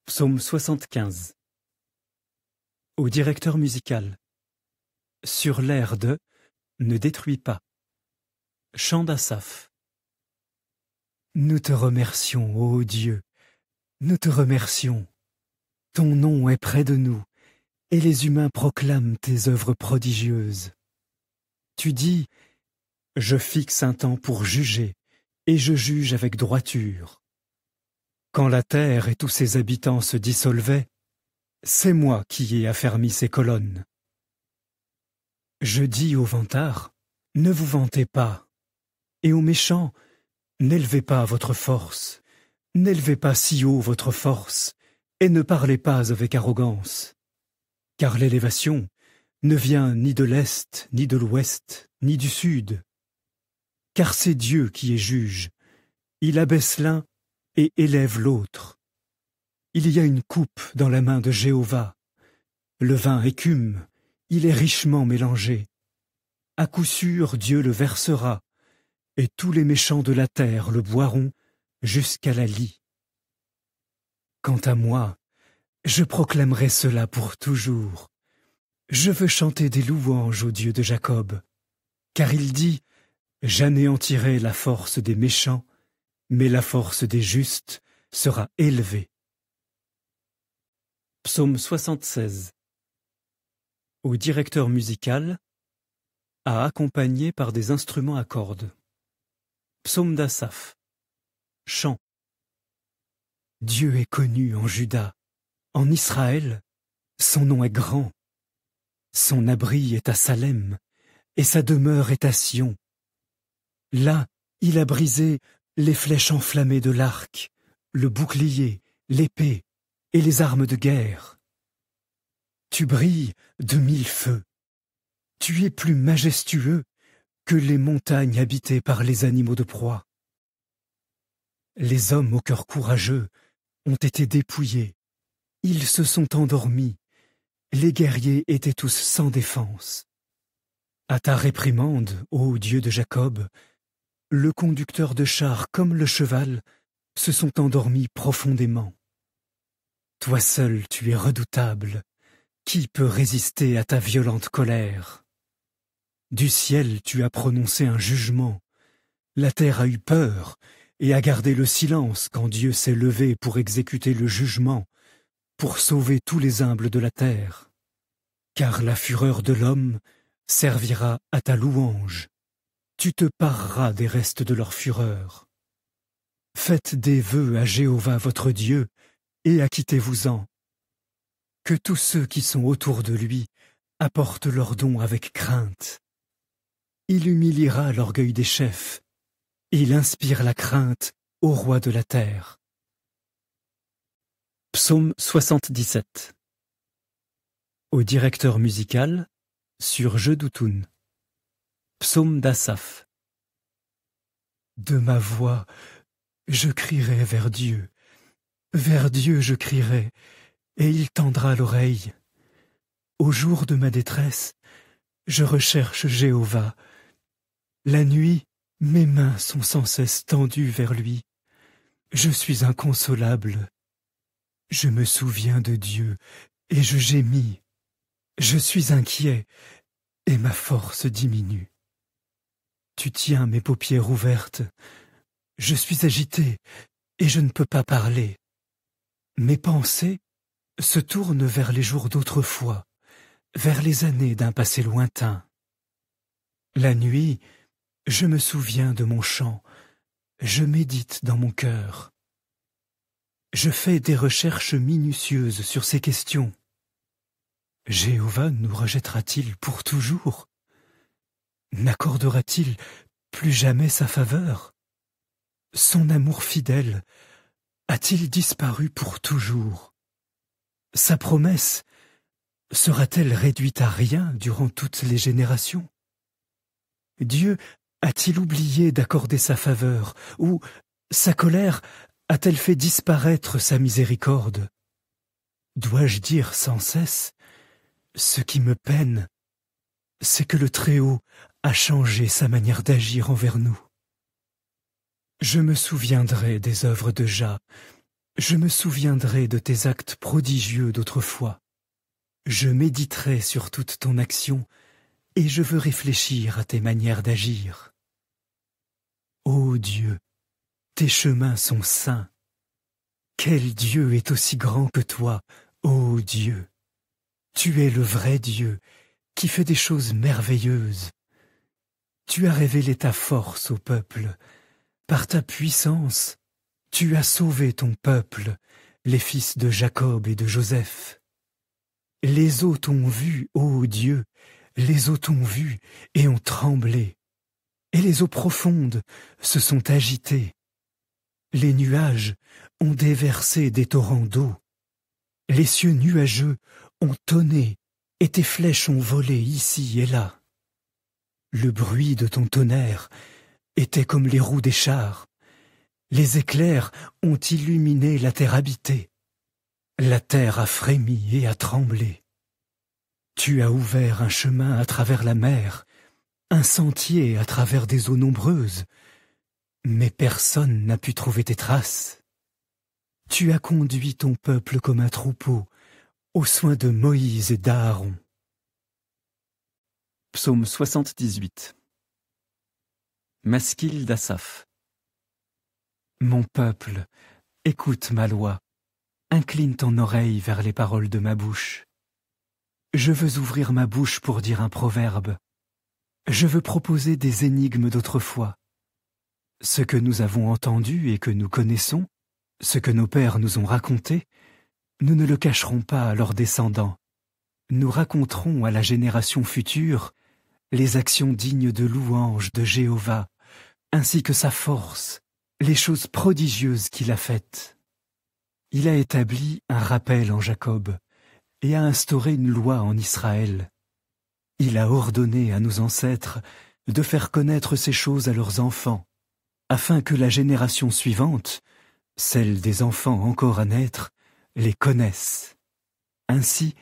Psaume 75. Au directeur musical. Sur l'air de « Ne détruis pas ». Chant d'Asaph. Nous te remercions, ô Dieu, nous te remercions. Ton nom est près de nous, et les humains proclament tes œuvres prodigieuses. Tu dis, je fixe un temps pour juger, et je juge avec droiture. Quand la terre et tous ses habitants se dissolvaient, c'est moi qui ai affermi ces colonnes. Je dis aux vantards, ne vous vantez pas, et aux méchants, n'élevez pas votre force, n'élevez pas si haut votre force, et ne parlez pas avec arrogance. Car l'élévation ne vient ni de l'Est, ni de l'Ouest, ni du Sud. Car c'est Dieu qui est juge, il abaisse l'un et élève l'autre. Il y a une coupe dans la main de Jéhovah. Le vin écume, il est richement mélangé. À coup sûr, Dieu le versera, et tous les méchants de la terre le boiront jusqu'à la lie. Quant à moi, je proclamerai cela pour toujours. Je veux chanter des louanges au Dieu de Jacob, car il dit, j'anéantirai la force des méchants, mais la force des justes sera élevée. Psaume 76. Au directeur musical, à accompagner par des instruments à cordes. Psaume d'Asaph. Chant. Dieu est connu en Juda, en Israël, son nom est grand. Son abri est à Salem, et sa demeure est à Sion. Là, il a brisé les flèches enflammées de l'arc, le bouclier, l'épée et les armes de guerre. Tu brilles de 1000 feux. Tu es plus majestueux que les montagnes habitées par les animaux de proie. Les hommes au cœur courageux ont été dépouillés. Ils se sont endormis. Les guerriers étaient tous sans défense. À ta réprimande, ô Dieu de Jacob, le conducteur de char comme le cheval se sont endormis profondément. Toi seul tu es redoutable. Qui peut résister à ta violente colère? Du ciel tu as prononcé un jugement. La terre a eu peur et a gardé le silence quand Dieu s'est levé pour exécuter le jugement, pour sauver tous les humbles de la terre. Car la fureur de l'homme servira à ta louange. Tu te pareras des restes de leur fureur. Faites des vœux à Jéhovah votre Dieu, et acquittez-vous-en. Que tous ceux qui sont autour de lui apportent leurs dons avec crainte. Il humiliera l'orgueil des chefs. Il inspire la crainte au roi de la terre. Psaume 77. Au directeur musical, sur Jeduthun. Psaume d'Asaph. De ma voix, je crierai vers Dieu je crierai, et il tendra l'oreille. Au jour de ma détresse, je recherche Jéhovah. La nuit, mes mains sont sans cesse tendues vers lui. Je suis inconsolable. Je me souviens de Dieu, et je gémis. Je suis inquiet, et ma force diminue. Tu tiens mes paupières ouvertes. Je suis agité, et je ne peux pas parler. Mes pensées se tournent vers les jours d'autrefois, vers les années d'un passé lointain. La nuit, je me souviens de mon chant, je médite dans mon cœur. Je fais des recherches minutieuses sur ces questions. Jéhovah nous rejettera-t-il pour toujours? N'accordera-t-il plus jamais sa faveur? Son amour fidèle a-t-il disparu pour toujours? Sa promesse sera-t-elle réduite à rien durant toutes les générations? Dieu a-t-il oublié d'accorder sa faveur, ou sa colère a-t-elle fait disparaître sa miséricorde? Dois-je dire sans cesse, ce qui me peine, c'est que le Très-Haut a changé sa manière d'agir envers nous. Je me souviendrai des œuvres de Jah, Je me souviendrai de tes actes prodigieux d'autrefois. Je méditerai sur toute ton action, et je veux réfléchir à tes manières d'agir. Ô Dieu, tes chemins sont saints. Quel Dieu est aussi grand que toi, ô Dieu? Tu es le vrai Dieu, qui fait des choses merveilleuses. Tu as révélé ta force au peuple. Par ta puissance, tu as sauvé ton peuple, les fils de Jacob et de Joseph. Les eaux t'ont vu, ô Dieu, les eaux t'ont vu et ont tremblé, et les eaux profondes se sont agitées. Les nuages ont déversé des torrents d'eau. Les cieux nuageux ont tonné, et tes flèches ont volé ici et là. Le bruit de ton tonnerre était comme les roues des chars. Les éclairs ont illuminé la terre habitée. La terre a frémi et a tremblé. Tu as ouvert un chemin à travers la mer, un sentier à travers des eaux nombreuses, mais personne n'a pu trouver tes traces. Tu as conduit ton peuple comme un troupeau, aux soins de Moïse et d'Aaron. Psaume 78. Maskil d'Asaph. Mon peuple, écoute ma loi, incline ton oreille vers les paroles de ma bouche. Je veux ouvrir ma bouche pour dire un proverbe. Je veux proposer des énigmes d'autrefois. Ce que nous avons entendu et que nous connaissons, ce que nos pères nous ont raconté, nous ne le cacherons pas à leurs descendants. Nous raconterons à la génération future les actions dignes de louange de Jéhovah, ainsi que sa force, les choses prodigieuses qu'il a faites. Il a établi un rappel en Jacob et a instauré une loi en Israël. Il a ordonné à nos ancêtres de faire connaître ces choses à leurs enfants, afin que la génération suivante, celle des enfants encore à naître, les connaisse. Ainsi,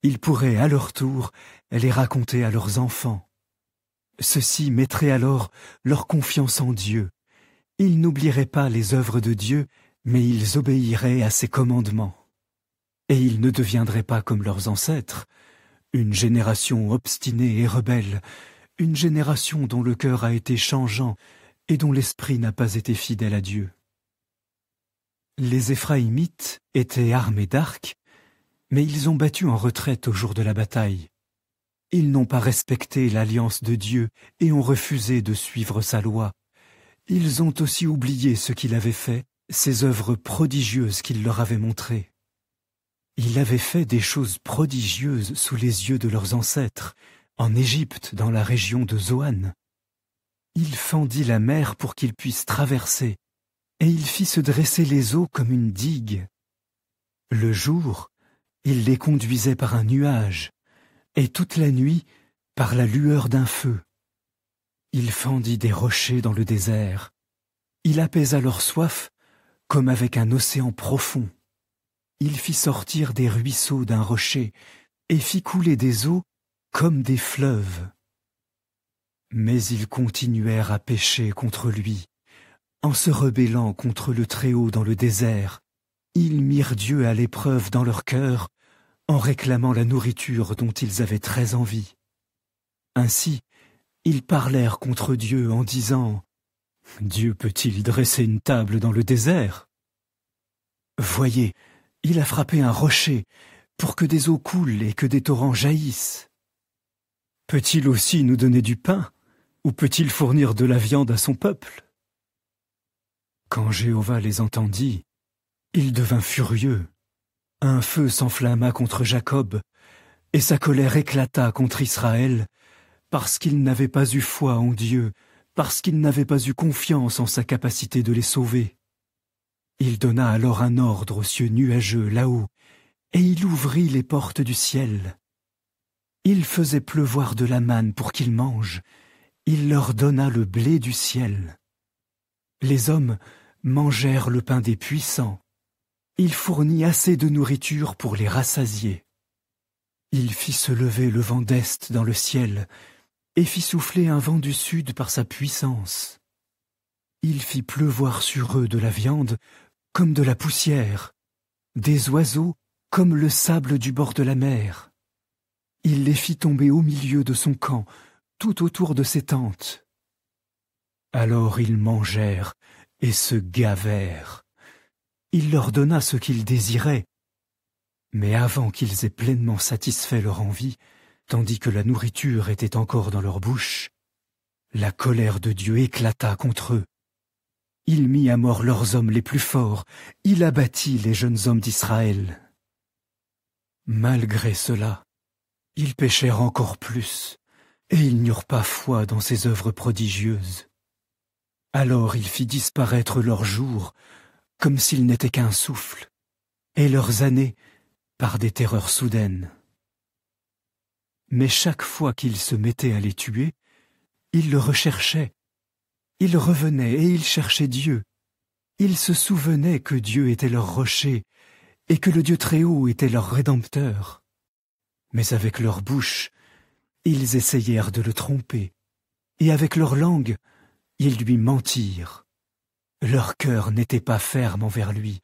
ils pourraient à leur tour les raconter à leurs enfants. Ceux-ci mettraient alors leur confiance en Dieu. Ils n'oublieraient pas les œuvres de Dieu, mais ils obéiraient à ses commandements. Et ils ne deviendraient pas comme leurs ancêtres, une génération obstinée et rebelle, une génération dont le cœur a été changeant et dont l'esprit n'a pas été fidèle à Dieu. Les Éphraïmites étaient armés d'arcs, mais ils ont battu en retraite au jour de la bataille. Ils n'ont pas respecté l'alliance de Dieu et ont refusé de suivre sa loi. Ils ont aussi oublié ce qu'il avait fait, ses œuvres prodigieuses qu'il leur avait montrées. Il avait fait des choses prodigieuses sous les yeux de leurs ancêtres, en Égypte, dans la région de Zoan. Il fendit la mer pour qu'ils puissent traverser, et il fit se dresser les eaux comme une digue. Le jour, il les conduisait par un nuage, et toute la nuit par la lueur d'un feu. Il fendit des rochers dans le désert. Il apaisa leur soif comme avec un océan profond. Il fit sortir des ruisseaux d'un rocher et fit couler des eaux comme des fleuves. Mais ils continuèrent à pécher contre lui. En se rebellant contre le Très-Haut dans le désert, ils mirent Dieu à l'épreuve dans leur cœur en réclamant la nourriture dont ils avaient très envie. Ainsi, ils parlèrent contre Dieu en disant « Dieu peut-il dresser une table dans le désert? Voyez, il a frappé un rocher pour que des eaux coulent et que des torrents jaillissent. Peut-il aussi nous donner du pain, ou peut-il fournir de la viande à son peuple ?» Quand Jéhovah les entendit, il devint furieux. Un feu s'enflamma contre Jacob, et sa colère éclata contre Israël, parce qu'il n'avait pas eu foi en Dieu, parce qu'il n'avait pas eu confiance en sa capacité de les sauver. Il donna alors un ordre aux cieux nuageux là-haut, et il ouvrit les portes du ciel. Il faisait pleuvoir de la manne pour qu'ils mangent, il leur donna le blé du ciel. Les hommes mangèrent le pain des puissants. Il fournit assez de nourriture pour les rassasier. Il fit se lever le vent d'est dans le ciel et fit souffler un vent du sud par sa puissance. Il fit pleuvoir sur eux de la viande comme de la poussière, des oiseaux comme le sable du bord de la mer. Il les fit tomber au milieu de son camp, tout autour de ses tentes. Alors ils mangèrent et se gavèrent. Il leur donna ce qu'ils désiraient, mais avant qu'ils aient pleinement satisfait leur envie, tandis que la nourriture était encore dans leur bouche, la colère de Dieu éclata contre eux. Il mit à mort leurs hommes les plus forts, il abattit les jeunes hommes d'Israël. Malgré cela, ils péchèrent encore plus, et ils n'eurent pas foi dans ses œuvres prodigieuses. Alors il fit disparaître leurs jours, comme s'ils n'étaient qu'un souffle, et leurs années par des terreurs soudaines. Mais chaque fois qu'ils se mettaient à les tuer, ils le recherchaient. Ils revenaient et ils cherchaient Dieu. Ils se souvenaient que Dieu était leur rocher et que le Dieu Très-Haut était leur Rédempteur. Mais avec leur bouche, ils essayèrent de le tromper, et avec leur langue, ils lui mentirent. Leur cœur n'était pas ferme envers lui,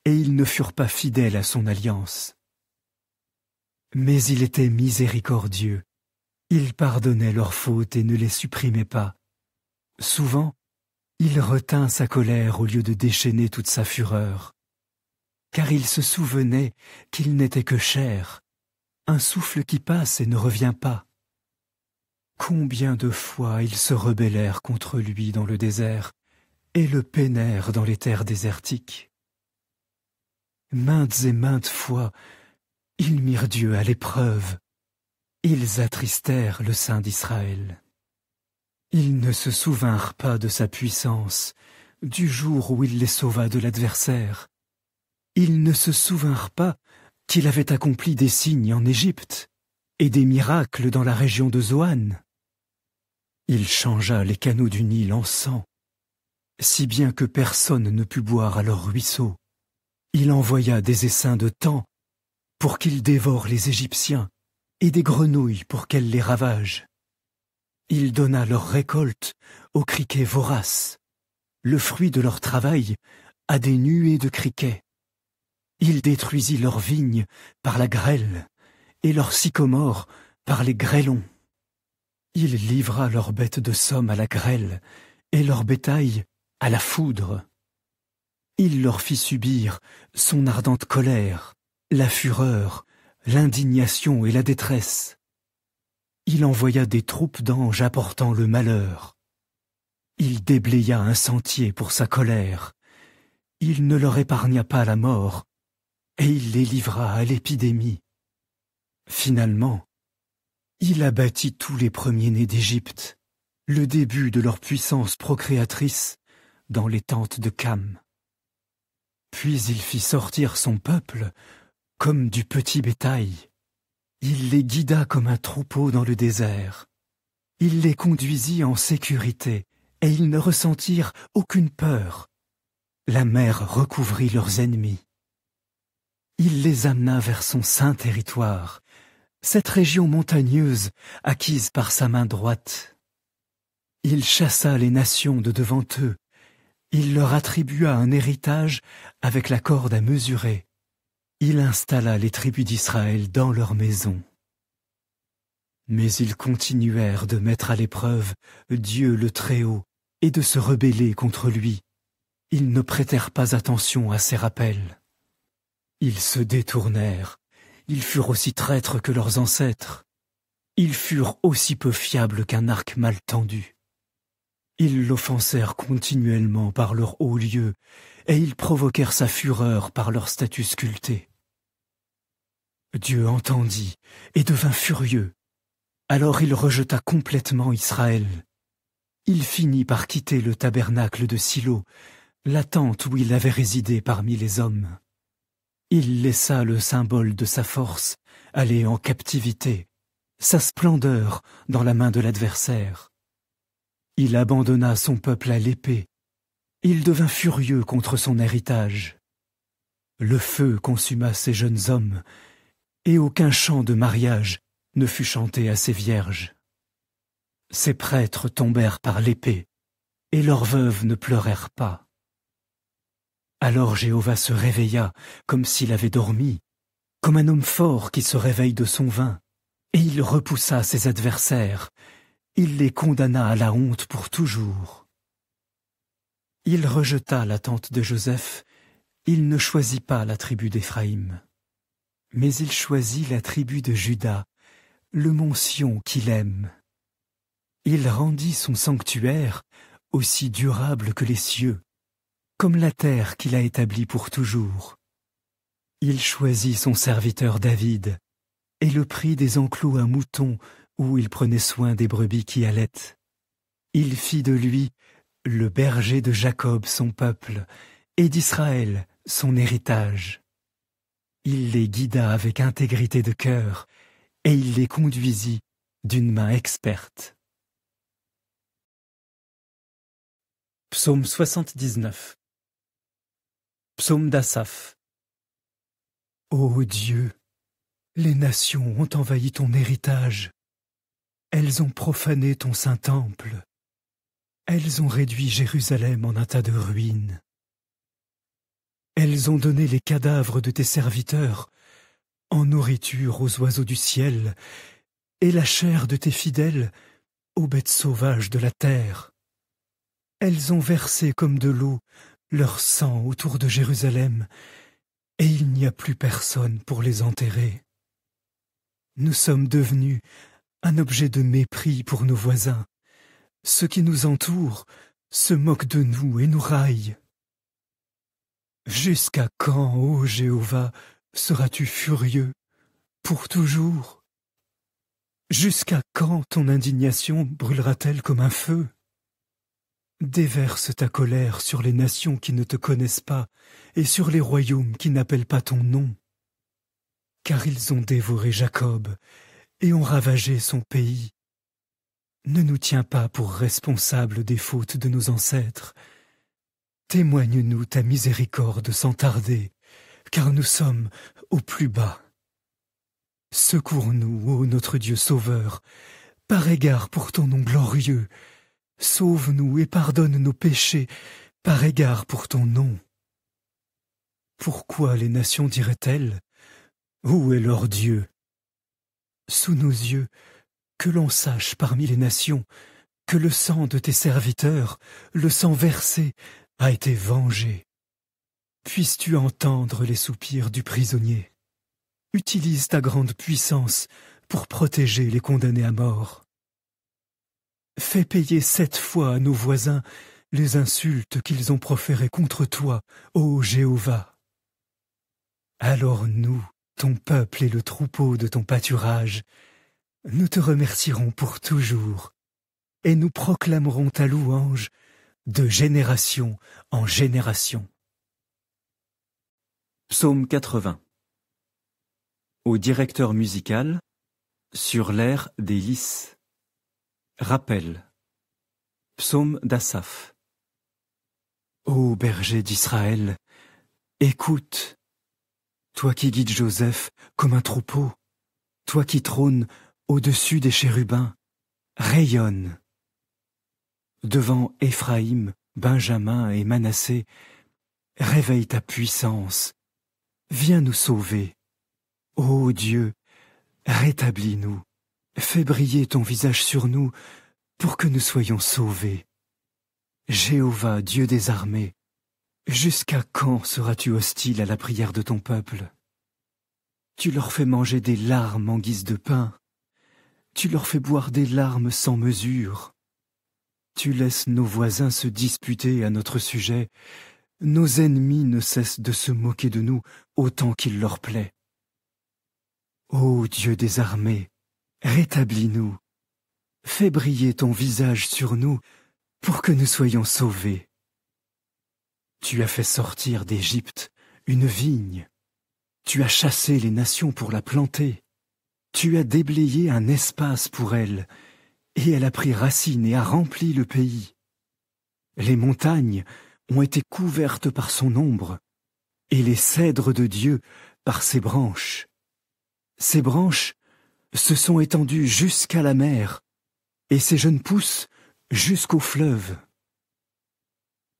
et ils ne furent pas fidèles à son alliance. Mais il était miséricordieux. Il pardonnait leurs fautes et ne les supprimait pas. Souvent, il retint sa colère au lieu de déchaîner toute sa fureur. Car il se souvenait qu'il n'était que chair, un souffle qui passe et ne revient pas. Combien de fois ils se rebellèrent contre lui dans le désert et le peinèrent dans les terres désertiques. Maintes et maintes fois, ils mirent Dieu à l'épreuve. Ils attristèrent le Saint d'Israël. Ils ne se souvinrent pas de sa puissance, du jour où il les sauva de l'adversaire. Ils ne se souvinrent pas qu'il avait accompli des signes en Égypte et des miracles dans la région de Zoan. Il changea les canaux du Nil en sang, si bien que personne ne put boire à leur ruisseau. Il envoya des essaims de taans pour qu'ils dévorent les Égyptiens et des grenouilles pour qu'elles les ravagent. Il donna leur récolte aux criquets voraces, le fruit de leur travail à des nuées de criquets. Il détruisit leurs vignes par la grêle et leurs sycomores par les grêlons. Il livra leurs bêtes de somme à la grêle et leur bétail à la foudre. Il leur fit subir son ardente colère, la fureur, l'indignation et la détresse. Il envoya des troupes d'anges apportant le malheur. Il déblaya un sentier pour sa colère. Il ne leur épargna pas la mort, et il les livra à l'épidémie. Finalement, il abattit tous les premiers-nés d'Égypte, le début de leur puissance procréatrice dans les tentes de Cam. Puis il fit sortir son peuple comme du petit bétail. Il les guida comme un troupeau dans le désert. Il les conduisit en sécurité, et ils ne ressentirent aucune peur. La mer recouvrit leurs ennemis. Il les amena vers son saint territoire, cette région montagneuse acquise par sa main droite. Il chassa les nations de devant eux. Il leur attribua un héritage avec la corde à mesurer. Il installa les tribus d'Israël dans leurs maisons. Mais ils continuèrent de mettre à l'épreuve Dieu le Très-Haut et de se rebeller contre lui. Ils ne prêtèrent pas attention à ses rappels. Ils se détournèrent. Ils furent aussi traîtres que leurs ancêtres. Ils furent aussi peu fiables qu'un arc mal tendu. Ils l'offensèrent continuellement par leur haut lieu, et ils provoquèrent sa fureur par leur statut sculpté. Dieu entendit et devint furieux. Alors il rejeta complètement Israël. Il finit par quitter le tabernacle de Silo, la tente où il avait résidé parmi les hommes. Il laissa le symbole de sa force aller en captivité, sa splendeur dans la main de l'adversaire. Il abandonna son peuple à l'épée. Il devint furieux contre son héritage. Le feu consuma ses jeunes hommes, et aucun chant de mariage ne fut chanté à ses vierges. Ses prêtres tombèrent par l'épée, et leurs veuves ne pleurèrent pas. Alors Jéhovah se réveilla comme s'il avait dormi, comme un homme fort qui se réveille de son vin, et il repoussa ses adversaires, il les condamna à la honte pour toujours. Il rejeta la tente de Joseph, il ne choisit pas la tribu d'Éphraïm, mais il choisit la tribu de Juda, le mont Sion qu'il aime. Il rendit son sanctuaire aussi durable que les cieux, comme la terre qu'il a établie pour toujours. Il choisit son serviteur David, et le prit des enclos à moutons où il prenait soin des brebis qui allaitent. Il fit de lui le berger de Jacob son peuple, et d'Israël son héritage. Il les guida avec intégrité de cœur, et il les conduisit d'une main experte. Psaume 79. Psaume d'Asaph. Ô Dieu, les nations ont envahi ton héritage. Elles ont profané ton saint temple. Elles ont réduit Jérusalem en un tas de ruines. Elles ont donné les cadavres de tes serviteurs en nourriture aux oiseaux du ciel et la chair de tes fidèles aux bêtes sauvages de la terre. Elles ont versé comme de l'eau leur sang autour de Jérusalem, et il n'y a plus personne pour les enterrer. Nous sommes devenus un objet de mépris pour nos voisins. Ceux qui nous entourent se moquent de nous et nous raillent. Jusqu'à quand, ô Jéhovah, seras-tu furieux, pour toujours? Jusqu'à quand ton indignation brûlera-t-elle comme un feu? Déverse ta colère sur les nations qui ne te connaissent pas et sur les royaumes qui n'appellent pas ton nom. Car ils ont dévoré Jacob et ont ravagé son pays. Ne nous tiens pas pour responsables des fautes de nos ancêtres. Témoigne-nous ta miséricorde sans tarder, car nous sommes au plus bas. Secours-nous, ô notre Dieu Sauveur, par égard pour ton nom glorieux. Sauve-nous et pardonne nos péchés, par égard pour ton nom. Pourquoi les nations diraient-elles: où est leur Dieu? Sous nos yeux, que l'on sache parmi les nations que le sang de tes serviteurs, le sang versé, a été vengé. Puisses-tu entendre les soupirs du prisonnier? Utilise ta grande puissance pour protéger les condamnés à mort. Fais payer 7 fois à nos voisins les insultes qu'ils ont proférées contre toi, ô Jéhovah. Alors nous, ton peuple et le troupeau de ton pâturage, nous te remercierons pour toujours, et nous proclamerons ta louange de génération en génération. Psaume 80. Au directeur musical, sur l'air des lys. Rappel. Psaume d'Asaph. Ô berger d'Israël, écoute, toi qui guides Joseph comme un troupeau, toi qui trônes au-dessus des chérubins, rayonne. Devant Éphraïm, Benjamin et Manassé, réveille ta puissance, viens nous sauver. Ô Dieu, rétablis-nous, fais briller ton visage sur nous pour que nous soyons sauvés. Jéhovah, Dieu des armées, jusqu'à quand seras-tu hostile à la prière de ton peuple? Tu leur fais manger des larmes en guise de pain, tu leur fais boire des larmes sans mesure. Tu laisses nos voisins se disputer à notre sujet, nos ennemis ne cessent de se moquer de nous autant qu'il leur plaît. Ô Dieu des armées, rétablis-nous, fais briller ton visage sur nous pour que nous soyons sauvés. Tu as fait sortir d'Égypte une vigne, tu as chassé les nations pour la planter, tu as déblayé un espace pour elle, et elle a pris racine et a rempli le pays. Les montagnes ont été couvertes par son ombre, et les cèdres de Dieu par ses branches. Ses branches se sont étendues jusqu'à la mer, et ses jeunes pousses jusqu'au fleuve.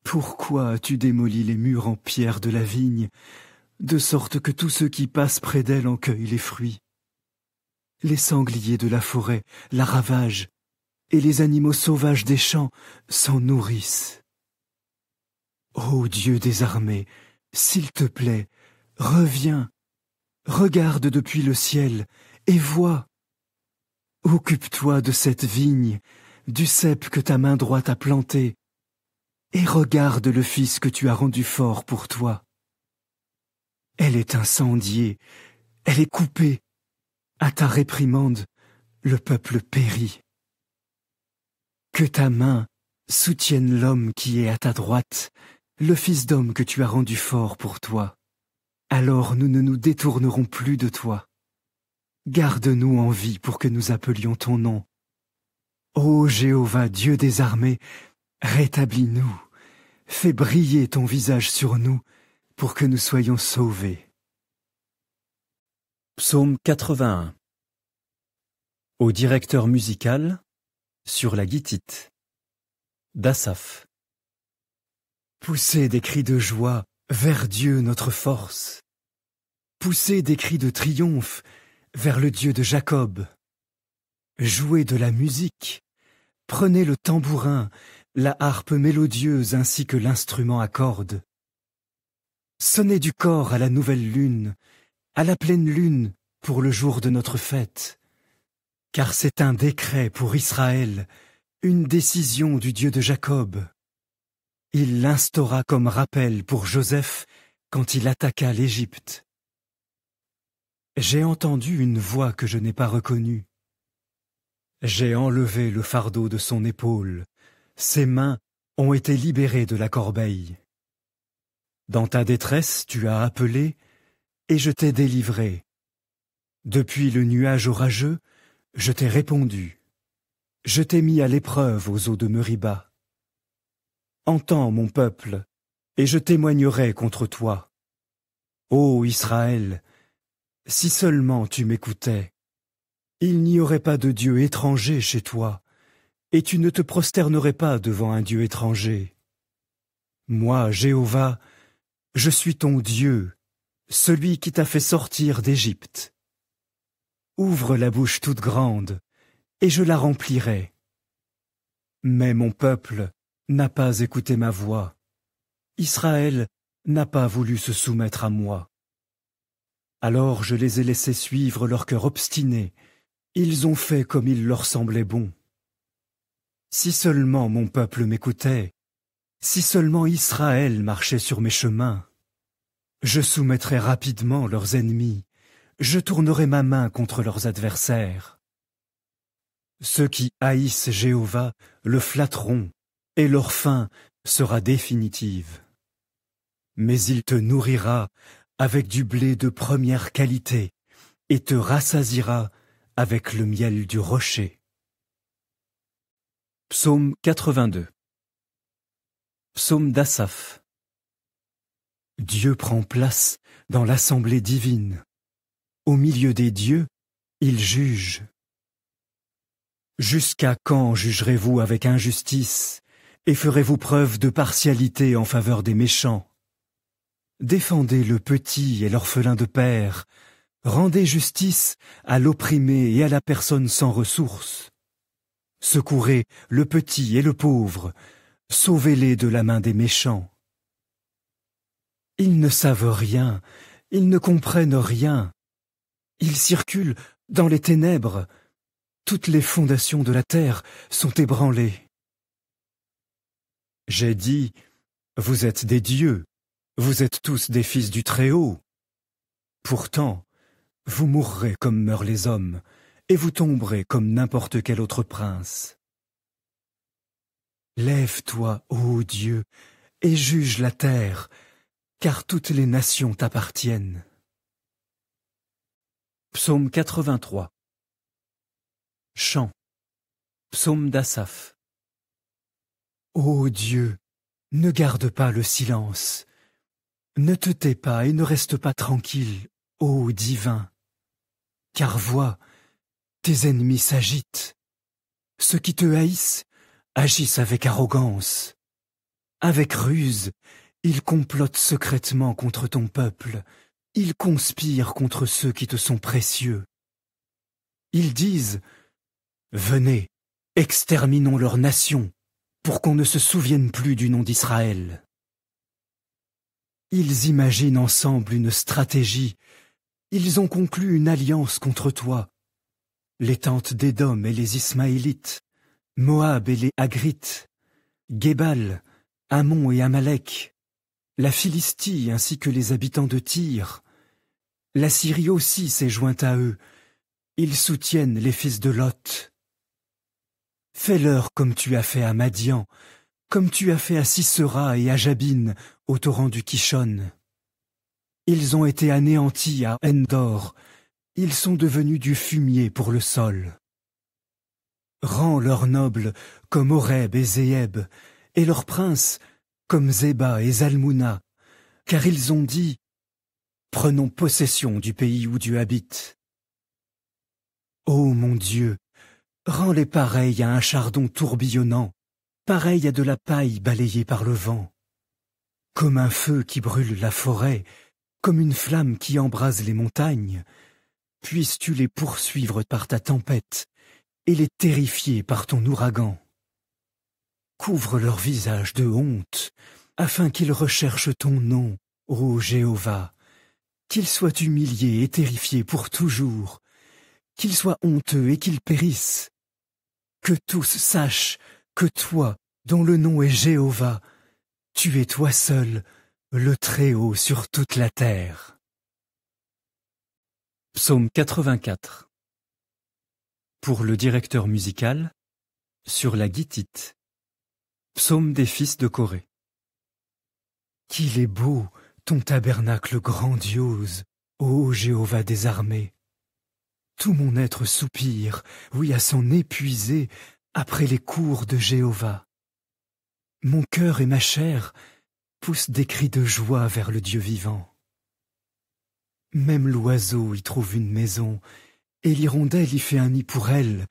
Pourquoi as-tu démoli les murs en pierre de la vigne, de sorte que tous ceux qui passent près d'elle en cueillent les fruits? Les sangliers de la forêt la ravagent, et les animaux sauvages des champs s'en nourrissent. Ô Dieu des armées, s'il te plaît, reviens, regarde depuis le ciel et vois. Occupe-toi de cette vigne, du cep que ta main droite a planté, et regarde le fils que tu as rendu fort pour toi. Elle est incendiée, elle est coupée. À ta réprimande, le peuple périt. Que ta main soutienne l'homme qui est à ta droite, le fils d'homme que tu as rendu fort pour toi. Alors nous ne nous détournerons plus de toi. Garde-nous en vie pour que nous appelions ton nom. Ô Jéhovah, Dieu des armées, rétablis-nous, fais briller ton visage sur nous pour que nous soyons sauvés. Psaume 81. Au directeur musical, sur la guitite, d'Asaph. Poussez des cris de joie vers Dieu notre force. Poussez des cris de triomphe vers le Dieu de Jacob. Jouez de la musique, prenez le tambourin, la harpe mélodieuse ainsi que l'instrument à cordes. Sonnez du cor à la nouvelle lune, à la pleine lune pour le jour de notre fête. Car c'est un décret pour Israël, une décision du Dieu de Jacob. Il l'instaura comme rappel pour Joseph quand il attaqua l'Égypte. J'ai entendu une voix que je n'ai pas reconnue. J'ai enlevé le fardeau de son épaule. Ses mains ont été libérées de la corbeille. Dans ta détresse, tu as appelé, et je t'ai délivré. Depuis le nuage orageux, je t'ai répondu. Je t'ai mis à l'épreuve aux eaux de Meriba. Entends, mon peuple, et je témoignerai contre toi. Ô Israël, si seulement tu m'écoutais, il n'y aurait pas de Dieu étranger chez toi, et tu ne te prosternerais pas devant un Dieu étranger. Moi, Jéhovah, je suis ton Dieu, celui qui t'a fait sortir d'Égypte. Ouvre la bouche toute grande, et je la remplirai. Mais mon peuple n'a pas écouté ma voix. Israël n'a pas voulu se soumettre à moi. Alors je les ai laissés suivre leur cœur obstiné. Ils ont fait comme il leur semblait bon. Si seulement mon peuple m'écoutait, si seulement Israël marchait sur mes chemins, je soumettrais rapidement leurs ennemis, je tournerai ma main contre leurs adversaires. Ceux qui haïssent Jéhovah le flatteront, et leur fin sera définitive. Mais il te nourrira avec du blé de première qualité, et te rassasiera avec le miel du rocher. Psaume 82. Psaume d'Asaph. Dieu prend place dans l'assemblée divine. Au milieu des dieux, il juge. Jusqu'à quand jugerez-vous avec injustice et ferez-vous preuve de partialité en faveur des méchants? Défendez le petit et l'orphelin de père, rendez justice à l'opprimé et à la personne sans ressources. Secourez le petit et le pauvre, sauvez-les de la main des méchants. Ils ne savent rien, ils ne comprennent rien. Ils circulent dans les ténèbres. Toutes les fondations de la terre sont ébranlées. J'ai dit, vous êtes des dieux, vous êtes tous des fils du Très-Haut. Pourtant, vous mourrez comme meurent les hommes, et vous tomberez comme n'importe quel autre prince. Lève-toi, ô Dieu, et juge la terre, car toutes les nations t'appartiennent. Psaume 83. Chant. Psaume d'Asaph. Ô Dieu, ne garde pas le silence. Ne te tais pas et ne reste pas tranquille, ô divin. Car vois, tes ennemis s'agitent. Ceux qui te haïssent agissent avec arrogance. Avec ruse, ils complotent secrètement contre ton peuple. Ils conspirent contre ceux qui te sont précieux. Ils disent « Venez, exterminons leur nation, pour qu'on ne se souvienne plus du nom d'Israël. » Ils imaginent ensemble une stratégie. Ils ont conclu une alliance contre toi. Les tentes d'Édom et les Ismaélites, Moab et les Hagrites, Gébal, Ammon et Amalek, la Philistie ainsi que les habitants de Tyr. La Syrie aussi s'est jointe à eux. Ils soutiennent les fils de Lot. Fais-leur comme tu as fait à Madian, comme tu as fait à Sisera et à Jabin, au torrent du Kishon. Ils ont été anéantis à Endor. Ils sont devenus du fumier pour le sol. Rends leurs nobles comme Oreb et Zéeb, et leurs princes comme Zéba et Zalmouna, car ils ont dit « Prenons possession du pays où Dieu habite. » Ô mon Dieu, rends-les pareils à un chardon tourbillonnant, pareils à de la paille balayée par le vent. Comme un feu qui brûle la forêt, comme une flamme qui embrase les montagnes, puisses-tu les poursuivre par ta tempête et les terrifier par ton ouragan. Couvre leur visage de honte, afin qu'ils recherchent ton nom, ô Jéhovah, qu'ils soient humiliés et terrifiés pour toujours, qu'ils soient honteux et qu'ils périssent. Que tous sachent que toi, dont le nom est Jéhovah, tu es toi seul, le Très-Haut sur toute la terre. Psaume 84. Pour le directeur musical, sur la guitite. Psaume des fils de Corée. Qu'il est beau, ton tabernacle grandiose, ô Jéhovah des armées. Tout mon être soupire, oui à s'en épuiser, après les cours de Jéhovah. Mon cœur et ma chair poussent des cris de joie vers le Dieu vivant. Même l'oiseau y trouve une maison, et l'hirondelle y fait un nid pour elle,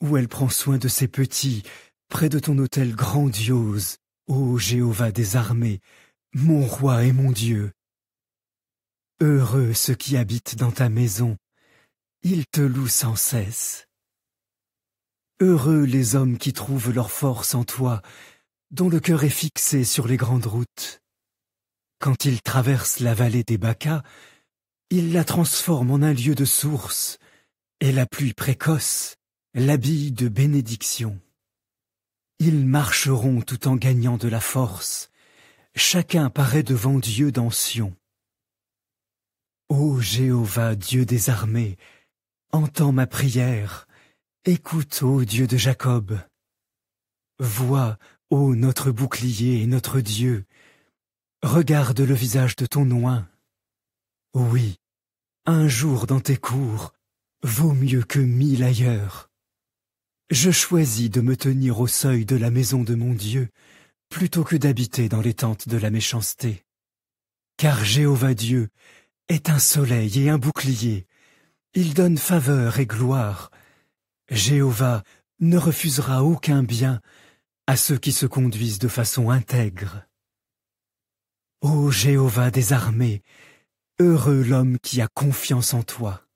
où elle prend soin de ses petits, près de ton autel grandiose, ô Jéhovah des armées, mon roi et mon Dieu. Heureux ceux qui habitent dans ta maison, ils te louent sans cesse. Heureux les hommes qui trouvent leur force en toi, dont le cœur est fixé sur les grandes routes. Quand ils traversent la vallée des Baca, ils la transforment en un lieu de source, et la pluie précoce l'habille de bénédiction. Ils marcheront tout en gagnant de la force. Chacun paraît devant Dieu dans Sion. Ô Jéhovah, Dieu des armées, entends ma prière. Écoute, ô Dieu de Jacob. Vois, ô notre bouclier et notre Dieu. Regarde le visage de ton oint. Oui, un jour dans tes cours vaut mieux que 1000 ailleurs. Je choisis de me tenir au seuil de la maison de mon Dieu, plutôt que d'habiter dans les tentes de la méchanceté. Car Jéhovah Dieu est un soleil et un bouclier. Il donne faveur et gloire. Jéhovah ne refusera aucun bien à ceux qui se conduisent de façon intègre. Ô Jéhovah des armées, heureux l'homme qui a confiance en toi.